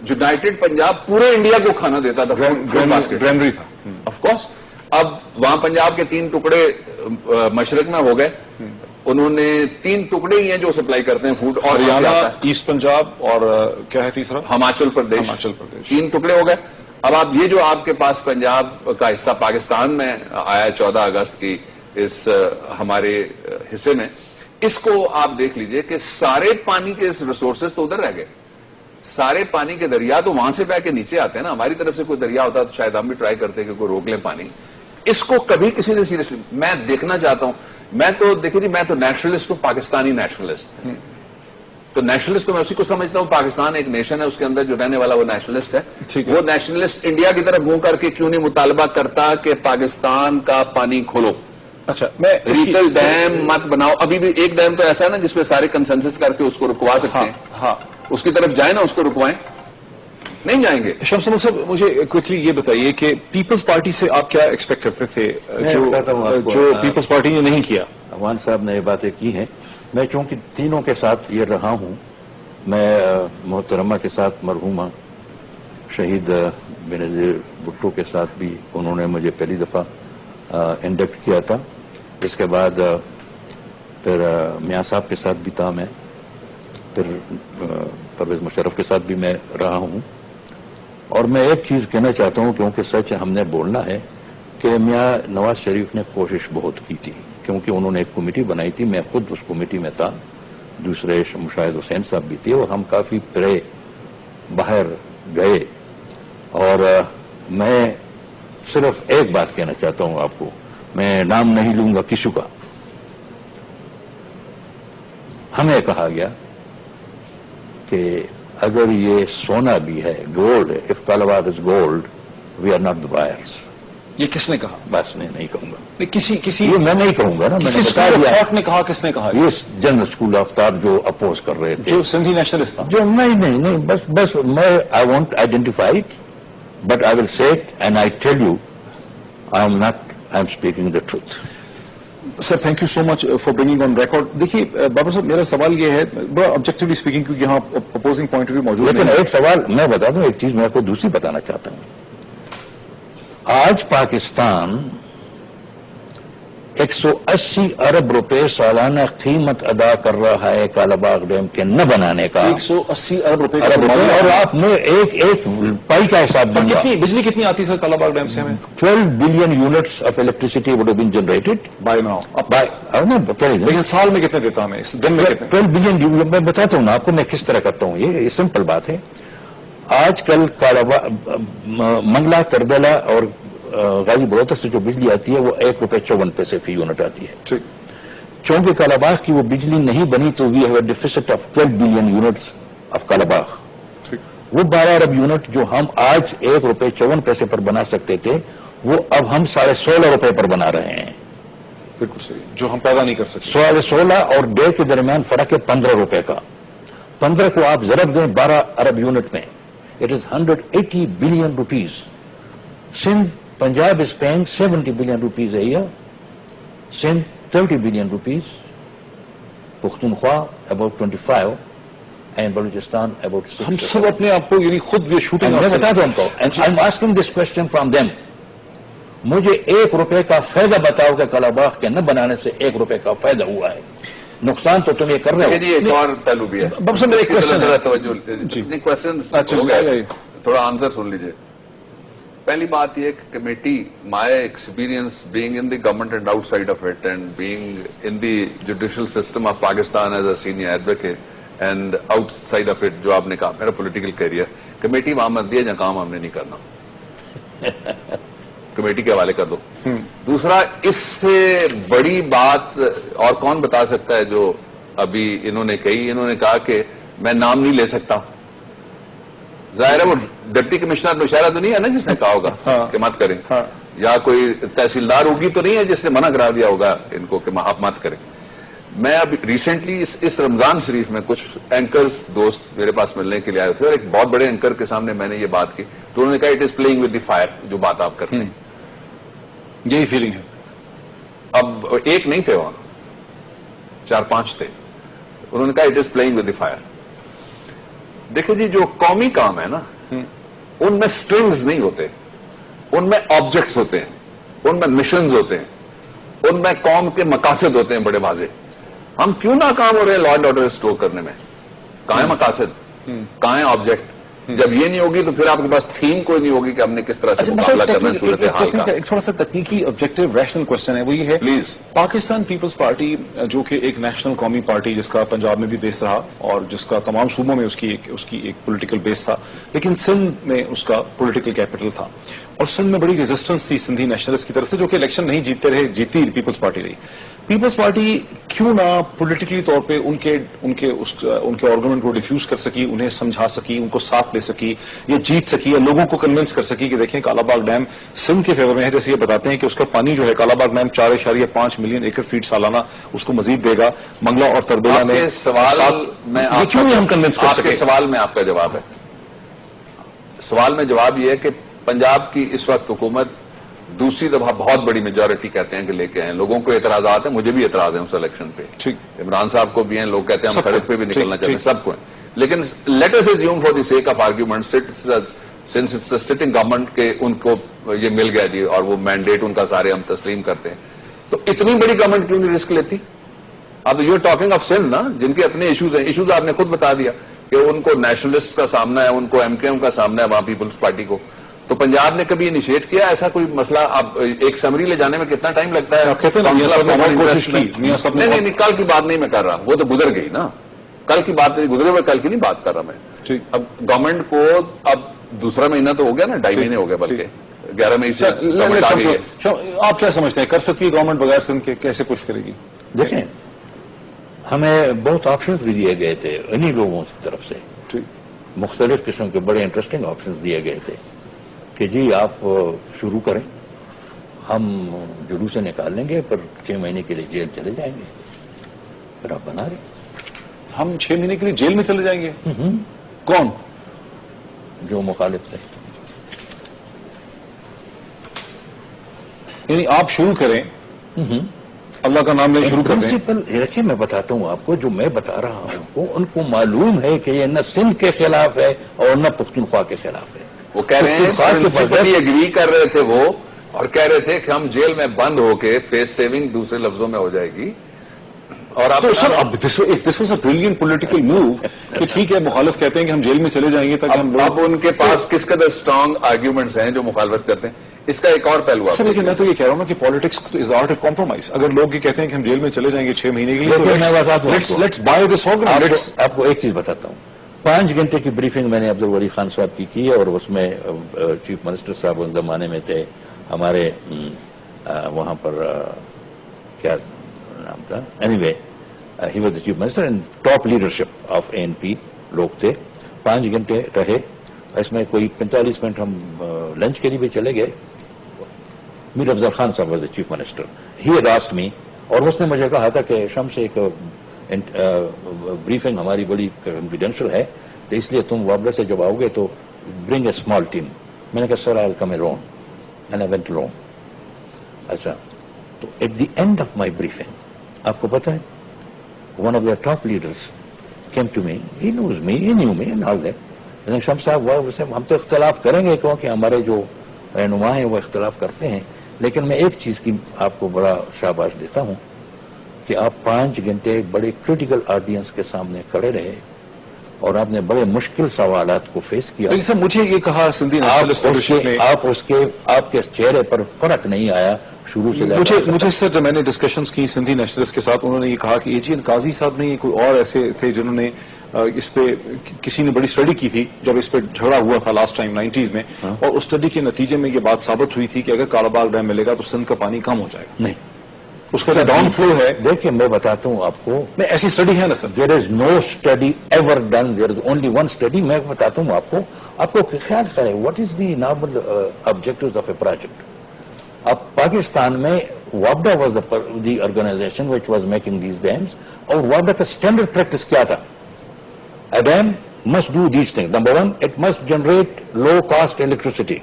Speaker 4: یونائٹڈ پنجاب پورے انڈیا کو کھانا دیتا تھا,
Speaker 1: گرینری تھا
Speaker 4: آف کورس. اب وہاں پنجاب کے 3 ٹکڑے مشرق میں ہو گئے. انہوں نے 3 ٹکڑے ہی ہیں جو سپلائی کرتے ہیں فوڈ, اور
Speaker 1: ایسٹ پنجاب اور کیا ہے تیسرا,
Speaker 4: ہماچل پردیش. 3 ٹکڑے ہو گئے. اب آپ یہ جو آپ کے پاس پنجاب کا حصہ پاکستان میں آیا 14 اگست کی اس ہمارے حصے میں, اس کو آپ دیکھ لیجئے کہ سارے پانی کے ریسورسز تو ادھر رہ گئے. سارے پانی کے دریا تو وہاں سے بہ کے نیچے آتے ہیں نا. ہماری طرف سے کوئی دریا ہوتا تو شاید ہم بھی ٹرائی کرتے کہ کوئی روک لیں پانی. اس کو کبھی کسی نے سیریسلی میں دیکھنا چاہتا ہوں. میں تو دیکھیے جی میں تو نیشنلسٹ ہوں, پاکستانی نیشنلسٹ. تو نیشنلسٹ تو میں اسی کو سمجھتا ہوں, پاکستان ایک نیشن ہے, اس کے اندر جو رہنے والا وہ نیشنلسٹ ہے. وہ نیشنلسٹ انڈیا کی طرف منہ کر کے کیوں نہیں مطالبہ کرتا کہ پاکستان کا پانی کھولو,
Speaker 1: اچھا میں
Speaker 4: ریٹل ڈیم مت بناؤ. ابھی بھی ایک ڈیم تو ایسا ہے نا جس پہ سارے کنسنسس کر کے اس کو رکوا سکتے ہیں.
Speaker 1: ہاں
Speaker 4: اس کی طرف جائیں نا, اس کو رکوائیں. نہیں جائیں گے.
Speaker 1: شمس ملک صاحب مجھے کوئکلی یہ بتائیے کہ پیپلز پارٹی سے آپ کیا ایکسپیکٹ کرتے تھے جو پیپلز پارٹی نے نہیں کیا؟
Speaker 3: عوان صاحب نے یہ باتیں کی ہیں. میں چونکہ تینوں کے ساتھ یہ رہا ہوں, میں محترمہ کے ساتھ مرحومہ شہید بینظیر بھٹو کے ساتھ بھی انہوں نے مجھے پہلی دفعہ انڈکٹ کیا تھا. اس کے بعد پھر میاں صاحب کے ساتھ بھی تھا میں, پھر پرویز مشرف کے ساتھ بھی میں رہا ہوں. اور میں ایک چیز کہنا چاہتا ہوں, کیونکہ سچ ہم نے بولنا ہے, کہ میاں نواز شریف نے کوشش بہت کی تھی, کیونکہ انہوں نے ایک کمیٹی بنائی تھی. میں خود اس کمیٹی میں تھا, دوسرے مشاہد حسین صاحب بھی تھے, اور ہم کافی پرے باہر گئے. اور میں صرف ایک بات کہنا چاہتا ہوں آپ کو, میں نام نہیں لوں گا کسی کا. ہمیں کہا گیا کہ اگر یہ سونا بھی ہے, gold, of Kalabagh is gold, we are not the buyers.
Speaker 1: یہ کس نے کہا؟
Speaker 3: بس نہیں کہوں گا.
Speaker 1: کسی
Speaker 3: یہ میں نہیں کہوں گا نا, میں نے بتا دیا.
Speaker 1: نے کہا, کس نے کہا؟
Speaker 3: یہ جنرل اسکول آف تھاٹ جو اپوز کر رہے تھے,
Speaker 1: جو سندھی نیشنلسٹ تھا.
Speaker 3: جو نہیں بس میں I want identify it, but I will say it and I tell you I am speaking the truth.
Speaker 1: Sir thank you so much for bringing on record. دیکھیے بابر صاحب, میرا سوال یہ ہے, بڑا آبجیکٹولی اسپیکنگ, کیونکہ یہاں اپوزنگ پوائنٹ آف ویو موجود ہے.
Speaker 3: لیکن ایک سوال میں بتا دوں, ایک چیز میں آپ کو دوسری بتانا چاہتا ہوں. آج پاکستان 180 ارب روپے سالانہ قیمت ادا کر رہا ہے کالاباغ ڈیم کے نہ بنانے کا.
Speaker 1: 180 ارب روپے
Speaker 3: اور آپ نے ایک پائی کا حساب دوں گا.
Speaker 1: بجلی کتنی آتی سر کالاباغ ڈیم سے ہمیں؟
Speaker 3: 12 billion units of electricity would have been generated
Speaker 1: by now. لیکن سال میں کتنے دیتا ہمیں, دن میں کتنے؟
Speaker 3: 12 بلین. میں بتاتا ہوں نا آپ کو میں کس طرح کرتا ہوں. یہ سمپل بات ہے. آج کل منگلا, تربیلا اور غازی بلوچ سے جو بجلی آتی ہے وہ 1 روپے 54 پیسے فی یونٹ آتی ہے. چونکہ کالاباغ کی وہ بجلی نہیں بنی تو we have a deficit of 12 billion units of Kalabagh. وہ 12 ارب یونٹ جو ہم آج 1 روپے 54 پیسے پر بنا سکتے تھے, وہ اب ہم 16.5 روپے پر بنا رہے ہیں.
Speaker 1: بالکل صحیح, جو ہم پیدا نہیں کر سکتے.
Speaker 3: 16.5 اور 1.5 کے درمیان فرق ہے 15 روپے کا. 15 کو آپ ضرب دیں 12 ارب یونٹ میں, it is 180 billion rupees. Sindh Punjab is paying 70 billion rupees a year, Sindh 30 billion rupees, Pukhtunkhwa about 25, and Balochistan about 6.
Speaker 1: ہم سب اپنے آپ کو یعنی خود شوٹنگ.
Speaker 3: میں بتا دوں ہم کو, and I'm asking this question from them. مجھے 1 روپے کا فائدہ بتاؤ کہ کالاباغ کے نہ بنانے سے 1 روپے کا فائدہ ہوا ہے. نقصان تو تم یہ کر رہے ہو.
Speaker 4: ایک اور پہلو بھی ہے.
Speaker 1: باب صاحب میرا ایک کوشچن
Speaker 4: ہے, تھوڑا آنسر سن لیجیے. پہلی بات یہ کہ committee, my experience being in the government and out side of it and being in the judicial system of Pakistan as a senior advocate and out side of it, جو آپ نے کہا میرا پولیٹیکل کیریئر, کمیٹی وہاں مت دیا جہاں کام ہم نے نہیں کرنا, کمیٹی کے حوالے کر دو. دوسرا, اس سے بڑی بات اور کون بتا سکتا ہے جو ابھی انہوں نے کہی. انہوں نے کہا کہ میں نام نہیں لے سکتا. ظاہر ہے وہ ڈپٹی کمشنر نوشہرہ تو نہیں ہے نا جس نے کہا ہوگا کہ مت کریں, یا کوئی تحصیلدار ہوگی تو نہیں ہے جس نے منع کرا دیا ہوگا ان کو کہ آپ مت کریں. میں اب ریسنٹلی اس رمضان شریف میں کچھ اینکرز دوست میرے پاس ملنے کے لیے آئے تھے, اور ایک بہت بڑے اینکر کے سامنے میں نے یہ بات کی تو انہوں نے کہا it is playing with the fire. جو بات آپ کرتے ہیں
Speaker 1: یہی فیلنگ ہے.
Speaker 4: اب ایک نہیں تھے وہاں, 4-5 تھے. انہوں نے کہا it is playing with the fire. دیکھیں جی, جو قومی کام ہے نا ان میں سٹرنگز نہیں ہوتے, ان میں آبجیکٹس ہوتے ہیں, ان میں مشنز ہوتے ہیں, ان میں قوم کے مقاصد ہوتے ہیں بڑے واضح. ہم کیوں ناکام ہو رہے ہیں لا اینڈ آرڈر ریسٹور کرنے میں؟ کہاں مقاصد, کہاں آبجیکٹ؟ جب یہ نہیں ہوگی تو پھر آپ کے پاس تھیم کوئی نہیں ہوگی کہ ہم نے کس طرح سے مقابلہ کرنا ہے صورتحال کا.
Speaker 1: ایک تھوڑا سا تکنیکی آبجیکٹو ریشنل کوشچن ہے, وہ یہ ہے
Speaker 4: پلیز.
Speaker 1: پاکستان پیپلز پارٹی جو کہ ایک نیشنل قومی پارٹی جس کا پنجاب میں بھی بیس رہا اور جس کا تمام صوبوں میں اس کی ایک پولیٹیکل بیس تھا, لیکن سندھ میں اس کا پولیٹیکل کیپٹل تھا. اور سندھ میں بڑی ریزسٹنس تھی سندھی نیشنلسٹ کی طرف سے، جو کہ الیکشن نہیں جیتتے رہے، جیتی پیپلز پارٹی رہی. پیپلز پارٹی کیوں نہ پولیٹیکلی طور پہ ان کے آرگومنٹ کو ڈیفیوز کر سکی، انہیں سمجھا سکی، ان کو ساتھ لے سکی، یا جیت سکی، یا لوگوں کو کنونس کر سکی کہ دیکھیں کالا باغ ڈیم سندھ کے فیور میں ہے. جیسے یہ بتاتے ہیں کہ اس کا پانی جو ہے Kala Bagh dam 4.5 million acre fat سالانہ اس کو مزید دے گا. منگلا اور تربیلا نے یہ کیوں نہیں ہم کنونس کر سکے؟
Speaker 4: سوال میں آپ کا جواب ہے. سوال میں جواب یہ ہے کہ پنجاب کی اس وقت حکومت دوسری دفعہ بہت بڑی میجورٹی کہتے ہیں کہ لے کے آئے. لوگوں کو اعتراضات ہیں، مجھے بھی اعتراض ہیں اس الیکشن پہ، عمران صاحب کو بھی ہیں، لوگ کہتے ہیں ہم سڑک پہ بھی نکلنا چاہتے ہیں، سب کو ہیں. لیکن let us assume for the sake of argument since it's a sitting government کہ ان کو یہ مل گیا جی اور وہ مینڈیٹ ان کا سارے ہم تسلیم کرتے ہیں، تو اتنی بڑی گورنمنٹ کیوں نہیں رسک لیتی؟ اب یو ٹاکنگ آف سندھ نا، جن کے اپنے ایشوز ہیں. ایشوز آپ نے خود بتا دیا کہ ان کو نیشنلسٹ کا سامنا ہے، ان کو ایم کا سامنا ہے وہاں پیپلز پارٹی کو. تو پنجاب نے کبھی انیشیٹ کیا ایسا کوئی مسئلہ؟ اب ایک سمری لے جانے میں کتنا ٹائم لگتا ہے؟ نہیں، کل کی بات نہیں میں کر رہا، وہ تو گزر گئی نا. کل کی بات گزرے ہوئے کل کی نہیں بات کر رہا میں. اب گورنمنٹ کو اب دوسرا مہینہ تو ہو گیا نا، 2.5 مہینے ہو گئے، بلکہ 11 مئی سے.
Speaker 1: آپ کیا سمجھتے ہیں کر سکتی ہے گورنمنٹ بغیر سندھ کے؟ کیسے پش کرے گی؟
Speaker 3: دیکھیں، ہمیں بہت آپشنز بھی دیے گئے تھے انہی لوگوں کی طرف سے، مختلف قسم کے بڑے انٹرسٹنگ آپشنز دیے گئے تھے کہ جی آپ شروع کریں، ہم جلوس سے نکال لیں گے، پر 6 مہینے کے لیے جیل چلے جائیں گے. پھر آپ بنا رہے
Speaker 1: ہم 6 مہینے کے لیے جیل میں چلے جائیں گے؟ کون؟
Speaker 3: جو مخالف تھے.
Speaker 1: یعنی آپ شروع کریں، اللہ کا نام لے شروع کر دیں.
Speaker 3: پرنسپل دیکھیں، میں بتاتا ہوں آپ کو، جو میں بتا رہا ہوں ان کو معلوم ہے کہ یہ نہ سندھ کے خلاف ہے اور نہ پختونخوا کے خلاف ہے.
Speaker 4: وہ کہہ رہے ہیں پرنسپلی ایگری کر رہے تھے وہ، اور کہہ رہے تھے کہ ہم جیل میں بند ہو کے فیس سیونگ دوسرے لفظوں میں ہو جائے گی. اور
Speaker 1: تو سر اب this was a brilliant political move کہ ٹھیک ہے مخالف کہتے ہیں کہ ہم جیل میں چلے جائیں گے تاکہ ہم لوگ.
Speaker 4: اب ان کے پاس کس قدر اسٹرانگ آرگیومنٹس ہیں جو مخالفت کرتے ہیں. اس کا ایک اور پہلو ہے.
Speaker 1: لیکن میں تو یہ کہہ رہا ہوں نا کہ politics is art of compromise. اگر لوگ یہ کہتے ہیں کہ ہم جیل میں چلے جائیں گے 6 مہینے کے لیے،
Speaker 3: آپ کو ایک چیز بتاتا ہوں. 5 گھنٹے کی بریفنگ میں نے عبدالولی خان صاحب کی ہے، اور اس میں چیف منسٹر صاحب اس زمانے میں تھے ہمارے وہاں پر، کیا نام تھا، any way he was the chief minister and top leadership of ANP لوگ تھے. 5 گھنٹے رہے، اس میں کوئی 45 منٹ ہم لنچ کے لیے بھی چلے گئے. میر افضل خان صاحب was the chief minister. He had asked me, اور اس نے مجھے کہا تھا کہ شمس ایک بریفنگ ہماری بڑی کانفیڈینشیل ہے، تو اس لیے تم وابلہ سے جب آؤ گے تو برنگ اے اسمال ٹیم. میں نے کہا sir I will come alone, and I went alone. اچھا، تو at the end of my briefing آپ کو پتا ہے one of the top leaders came to me, he knows me, he knew me and all that. شمس صاحب ہم تو اختلاف کریں گے کیونکہ ہمارے جو رہنما ہیں وہ اختلاف کرتے ہیں، لیکن میں ایک چیز کی آپ کو بڑا شاباش دیتا ہوں کہ آپ 5 گھنٹے بڑے کریٹیکل آڈینس کے سامنے کھڑے رہے اور آپ نے بڑے مشکل سوالات کو فیس کیا.
Speaker 1: لیکن سر مجھے یہ کہا سندھی
Speaker 3: آپ کے چہرے پر فرق نہیں آیا شروع سے.
Speaker 1: مجھے سر جب میں نے ڈسکشنز کی سندھی نیشنلسٹ کے ساتھ، انہوں نے یہ کہا کہ AGN قاضی صاحب نے کوئی اور ایسے تھے جنہوں نے اس پہ کسی نے بڑی اسٹڈی کی تھی جب اس پہ جھگڑا ہوا تھا لاسٹ ٹائم 90s میں، اور اس اسٹڈی کے نتیجے میں یہ بات ثابت ہوئی تھی کہ اگر کالا باغ ڈیم ملے گا تو سندھ کا پانی کم ہو جائے گا.
Speaker 3: نہیں،
Speaker 1: اس کا جو ڈاؤن فلو ہے.
Speaker 3: دیکھیں میں بتاتا ہوں آپ کو،
Speaker 1: نہیں ایسی اسٹڈی ہے نا sir.
Speaker 3: There is no study ever done, there is only one study. میں بتاتا ہوں آپ کو خیال کریں what is the normal objectives of a project. اب پاکستان میں وابڈا was the organisation which was making these dams, اور وابڈا کا اسٹینڈرڈ پریکٹس کیا تھا؟ A dam must do these things. Number 1, it must generate low-cost electricity.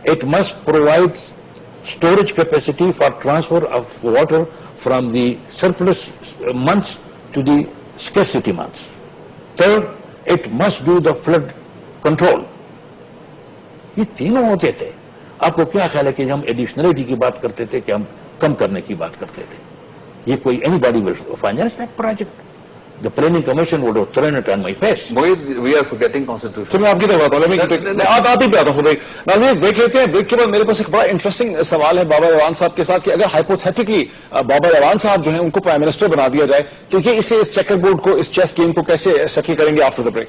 Speaker 3: It must provide storage capacity for transfer of water from the surplus months to the scarcity months. Third, it must do the flood control. یہ تینوں ہوتے تھے. آپ کو کیا خیال ہے کہ ہم ایڈیشنلٹی کی بات کرتے تھے کہ ہم کم کرنے کی بات کرتے تھے؟ یہ کوئی anybody will finance that project. The planning commission would have thrown it on my face.
Speaker 4: We are forgetting constitution.
Speaker 1: تو میں آپ کی طرف آتا ہوں، میں آپ ہی پہ آتا ہوں. ناظرین بریک لیتے ہیں. بریک کے بعد میرے پاس ایک بڑا انٹرسٹنگ سوال ہے بابر اعوان صاحب کے ساتھ کہ اگر ہائپوتھیٹیکلی بابر اعوان صاحب جو ہیں ان کو پرائم منسٹر بنا دیا جائے تو یہ اس چیکر بورڈ کو، اس چیس گیم کو کیسے سیٹل کریں گے after the break?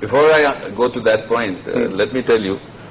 Speaker 4: Before I go to that point, let me tell you,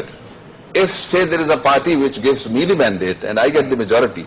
Speaker 4: it, if say there is a party which gives me the mandate and I get the majority,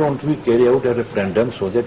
Speaker 3: don't we carry out a referendum so that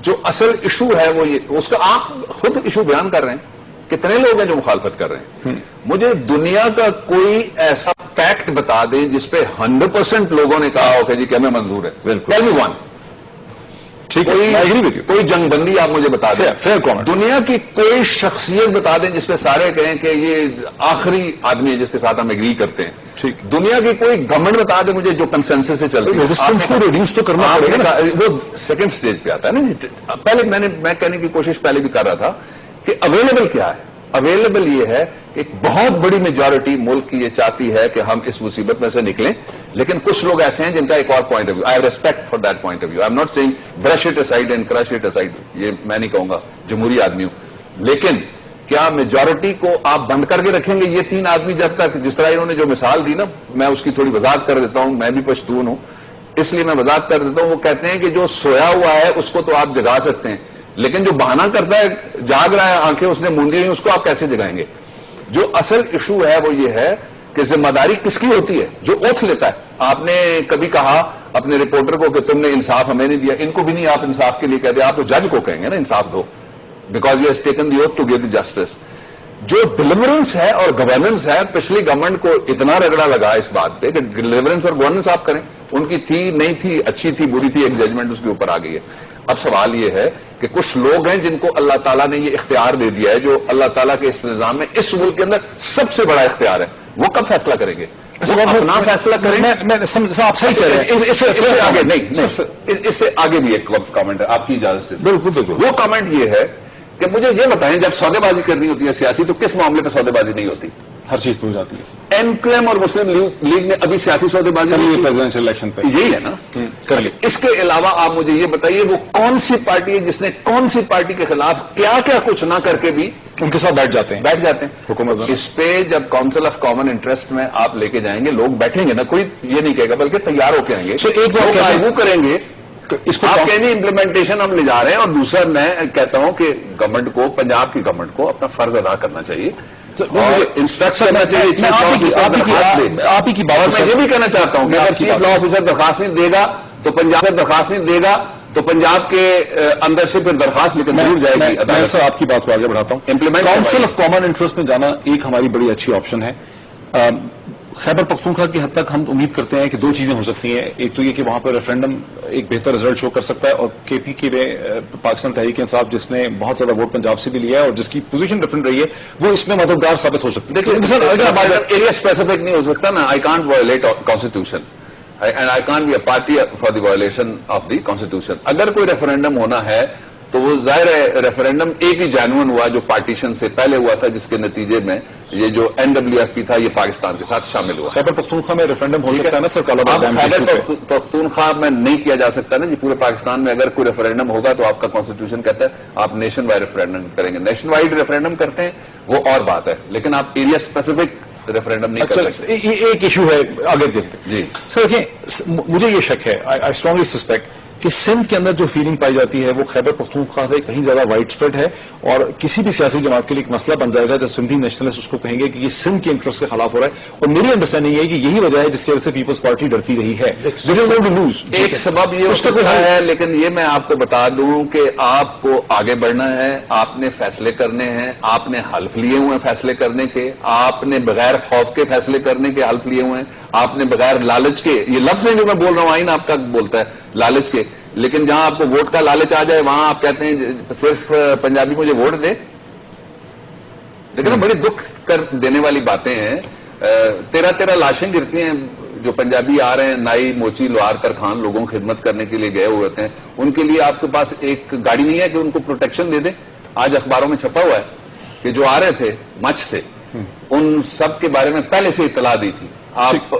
Speaker 4: جو اصل ایشو ہے وہ یہ، اس کا آپ خود ایشو بیان کر رہے ہیں، کتنے لوگ ہیں جو مخالفت کر رہے ہیں؟ مجھے دنیا کا کوئی ایسا فیکٹ بتا دیں جس پہ 100% لوگوں نے کہا ہو کہ جی کہ ہمیں منظور ہے.
Speaker 2: بالکل.
Speaker 4: Tell me one. کوئی جنگ بندی آپ مجھے بتا دیں، دنیا کی کوئی شخصیت بتا دیں جس پہ سارے کہیں کہ یہ آخری آدمی ہے جس کے ساتھ ہم ایگری کرتے ہیں. دنیا کی کوئی گورنمنٹ بتا دیں مجھے جو کنسنسس سے چلتی ہے.
Speaker 1: ریزسٹنس کو ریڈیوس تو کرنا پڑے گا،
Speaker 4: وہ سیکنڈ سٹیج پہ آتا ہے نا. پہلے میں کہنے کی کوشش پہلے بھی کر رہا تھا کہ اویلیبل کیا ہے. اویلیبل یہ ہے کہ ایک بہت بڑی میجورٹی ملک کی یہ چاہتی ہے کہ ہم اس مصیبت میں سے نکلیں، لیکن کچھ لوگ ایسے ہیں جن کا ایک اور point of view. I have respect for that point of view. I am not seeing brush it aside and crush it aside, یہ میں نہیں کہوں گا، جمہوری آدمی ہوں. لیکن کیا میجورٹی کو آپ بند کر کے رکھیں گے؟ یہ 3 آدمی جب تک، جس طرح انہوں نے جو مثال دی نا، میں اس کی تھوڑی وضاحت کر دیتا ہوں. میں بھی پشتون ہوں اس لیے میں وضاحت کر دیتا ہوں. وہ کہتے ہیں کہ جو سویا ہوا ہے اس کو تو آپ جگا سکتے ہیں، لیکن جو بہانہ کرتا ہے جاگ رہا ہے، آنکھیں اس نے موندی ہوئی، اس کو آپ کیسے جگائیں گے؟ جو اصل ایشو ہے وہ یہ ہے کہ ذمہ داری کس کی ہوتی ہے؟ جو اوتھ لیتا ہے. آپ نے کبھی کہا اپنے رپورٹر کو کہ تم نے انصاف ہمیں نہیں دیا. ان کو بھی نہیں آپ انصاف کے لیے کہتے، آپ تو جج کو کہیں گے نا انصاف دو، because he has taken the oath to give the justice. جو ڈیلیورنس ہے اور گورننس ہے، پچھلی گورنمنٹ کو اتنا رگڑا لگا اس بات پہ کہ ڈیلیورنس اور گورننس آپ کریں. ان کی تھی نہیں تھی، اچھی تھی بری تھی، ایک ججمنٹ اس کے اوپر آ گئی ہے. اب سوال یہ ہے کہ کچھ لوگ ہیں جن کو اللہ تعالیٰ نے یہ اختیار دے دیا ہے، جو اللہ تعالیٰ کے اس نظام میں اس ملک کے اندر سب سے بڑا اختیار ہے. وہ کب فیصلہ کریں گے؟ اپنا فیصلہ کریں.
Speaker 1: آپ صحیح کہہ رہے ہیں.
Speaker 4: اس سے آگے نہیں، اس سے آگے بھی ایک کامنٹ ہے آپ کی اجازت سے.
Speaker 2: بالکل.
Speaker 4: وہ کامنٹ یہ ہے کہ مجھے یہ بتائیں، جب سودے بازی کرنی ہوتی ہے سیاسی، تو کس معاملے پہ سودے بازی نہیں ہوتی؟
Speaker 1: ہر چیز پہ ہو جاتی ہے.
Speaker 4: NQM اور مسلم لیگ نے ابھی سیاسی سودے بازی
Speaker 1: پریزیڈنشل الیکشن پہ
Speaker 4: یہی ہے نا. اس کے علاوہ آپ مجھے یہ بتائیے وہ کون سی پارٹی ہے جس نے کون سی پارٹی کے خلاف کیا کیا کچھ نہ کر کے بھی
Speaker 1: ان کے ساتھ بیٹھ جاتے ہیں
Speaker 4: حکومت. اس پہ جب کاؤنسل آف کامن انٹرسٹ میں آپ لے کے جائیں گے، لوگ بیٹھیں گے نا، کوئی یہ نہیں کہے گا، بلکہ تیار ہو کے آئیں گے، وہ کریں گے. اس کو آپ کہیں امپلیمنٹیشن ہم لے جا رہے ہیں. اور دوسرا میں کہتا ہوں کہ گورنمنٹ کو، پنجاب کی گورنمنٹ کو اپنا فرض ادا کرنا چاہیے اور انسٹرکشن کرنا چاہیے.
Speaker 1: آپ ہی کی بات
Speaker 4: میں یہ بھی کہنا چاہتا ہوں کہ اگر چیف لا آفیسر درخواست نہیں دے گا تو پنجاب سے درخواست نہیں دے گا تو پنجاب کے اندر سے پھر درخواست لیکن ضرور جائے گی.
Speaker 1: میں سر آپ کی بات کو آگے بڑھاتا ہوں. کاؤنسل آف کامن انٹرسٹ میں جانا ایک ہماری بڑی اچھی آپشن ہے. خیبر پختونخوا کی حد تک ہم امید کرتے ہیں کہ 2 چیزیں ہو سکتی ہیں. ایک تو یہ کہ وہاں پر ریفرنڈم ایک بہتر رزلٹ شو کر سکتا ہے، اور KP میں پاکستان تحریک انصاف جس نے بہت زیادہ ووٹ پنجاب سے بھی لیا ہے اور جس کی پوزیشن ڈفرنٹ رہی ہے، وہ اس میں مددگار ثابت ہو سکتی ہے.
Speaker 4: لیکن ایریا اسپیسیفک نہیں ہو سکتا نا. I can't violate constitution and I can't be a party for the violation of the constitution. اگر کوئی ریفرنڈم ہونا ہے تو وہ ظاہر ہے ریفرنڈم ایک ہی جینوئن ہوا جو پارٹیشن سے پہلے ہوا تھا، جس کے نتیجے میں یہ جو NWFP تھا یہ پاکستان کے ساتھ شامل ہوا.
Speaker 1: خیبر پختونخوا میں ریفرنڈم ہو سکتا ہے نا سر؟
Speaker 4: خیبر پختونخوا میں نہیں کیا جا سکتا نا جی. پورے پاکستان میں اگر کوئی ریفرنڈم ہوگا تو آپ کا کانسٹیٹیوشن کہتا ہے آپ نیشن وائڈ ریفرنڈم کریں گے. نیشن وائڈ ریفرنڈم کرتے ہیں وہ اور بات ہے، لیکن آپ ایریا اسپیسیفک ریفرنڈم نہیں کر سکتے.
Speaker 1: ایک ایشو ہے آگے چلتے
Speaker 4: جی
Speaker 1: سر. دیکھیں مجھے یہ شک ہے، آئی اسٹرانگلی سسپیکٹ کہ سندھ کے اندر جو فیلنگ پائی جاتی ہے وہ خیبر پختونخوا سے کہیں زیادہ وائڈ اسپریڈ ہے، اور کسی بھی سیاسی جماعت کے لیے ایک مسئلہ بن جائے گا جب سندھی نیشنلسٹ اس کو کہیں گے کہ یہ سندھ کے انٹرسٹ کے خلاف ہو رہا ہے. اور میری انڈرسٹینڈنگ یہ ہے کہ یہی وجہ ہے جس کی وجہ سے پیپلز پارٹی ڈرتی رہی ہے.
Speaker 4: ایک سبب یہ ہو سکتا ہے، لیکن یہ میں آپ کو بتا دوں کہ آپ کو آگے بڑھنا ہے، آپ نے فیصلے کرنے ہیں، آپ نے حلف لیے ہوئے ہیں فیصلے کرنے کے، آپ نے بغیر خوف کے فیصلے کرنے کے حلف لیے ہوئے ہیں، آپ نے بغیر لالچ کے، یہ لفظ ہے جو میں بول رہا ہوں آئین آپ کا بولتا ہے لالچ کے، لیکن جہاں آپ کو ووٹ کا لالچ آ جائے وہاں آپ کہتے ہیں صرف پنجابی مجھے ووٹ دے. لیکن بڑی دکھ کر دینے والی باتیں ہیں. 13 لاشیں گرتی ہیں جو پنجابی آ رہے ہیں، نائی موچی لوہار ترخان لوگوں کی خدمت کرنے کے لیے گئے ہوئے ہوتے ہیں. ان کے لیے آپ کے پاس ایک گاڑی نہیں ہے کہ ان کو پروٹیکشن دے دیں. آج اخباروں میں چھپا ہوا ہے کہ جو آ رہے تھے مچھ سے ان سب کے بارے میں پہلے سے اطلاع دی تھی. آپ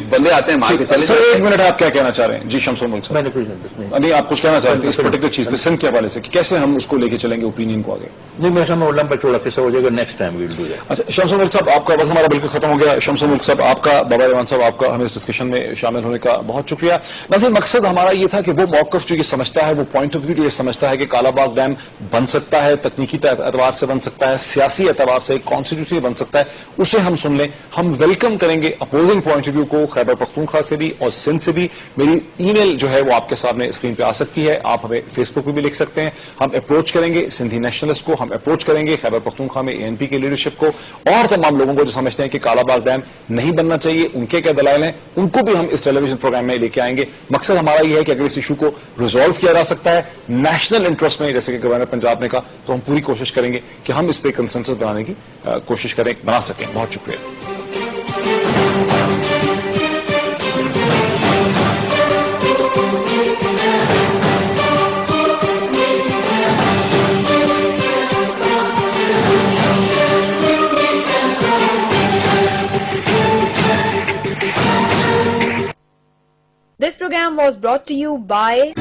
Speaker 4: بندے آتے ہیں مار کے چلے.
Speaker 1: سر ایک منٹ، آپ کیا کہنا چاہ رہے ہیں؟ جی شمس الملک صاحب. نہیں آپ کچھ کہنا چاہتے ہیں اس پرٹیکولر چیز پہ سندھ کے حوالے سے کہ کیسے ہم اس کو لے کے چلیں گے اوپینین کو آگے؟
Speaker 3: نہیں میرے خیال میں لمبا چوڑا قصہ ہو جائے گا، next time we'll do that.
Speaker 1: اچھا شمس الملک صاحب آپ کا وقت ہمارا بالکل ختم ہو گیا. شمس الملک صاحب آپ کا، بابا ایوان صاحب آپ کا ہمیں اس ڈسکشن میں شامل ہونے کا بہت شکریہ. ناظرین مقصد ہمارا یہ تھا کہ وہ موقف جو یہ سمجھتا ہے، وہ پوائنٹ آف ویو جو یہ سمجھتا ہے کہ کالا باغ ڈیم بن سکتا ہے، تکنیکی اعتبار سے بن سکتا ہے، سیاسی اعتبار سے، کانسٹیٹیوشنلی بن سکتا ہے، اسے ہم سن لیں. ہم ویلکم کریں گے اپوزنگ پوائنٹ آف ویو کو خیبر پختونخوا سے بھی اور سندھ سے بھی. میری ای میل جو ہے وہ آپ کے سامنے اسکرین پہ آ سکتی ہے. آپ ہمیں فیس بک پہ بھی لکھ سکتے ہیں. ہم اپروچ کریں گے سندھی نیشنلسٹ کو, ہم اپروچ کریں گے خیبر پختونخوا میں ANP کی لیڈرشپ کو, اور تمام لوگوں کو جو سمجھتے ہیں کہ کالا باغ ڈیم نہیں بننا چاہیے, ان کے کیا دلائل ہیں, ان کو بھی ہم اس ٹیلی ویژن پروگرام میں لے کے آئیں گے. مقصد ہمارا یہ ہے کہ اگر اس ایشو کو ریزالو کیا جا سکتا ہے نیشنل انٹرسٹ میں, جیسے کہ گورنر پنجاب نے کہا, تو ہم پوری کوشش کریں گے کہ ہم اس پہ کنسنسس بنانے کی کوشش بنا سکیں. بہت شکریہ.
Speaker 5: This program was brought to you by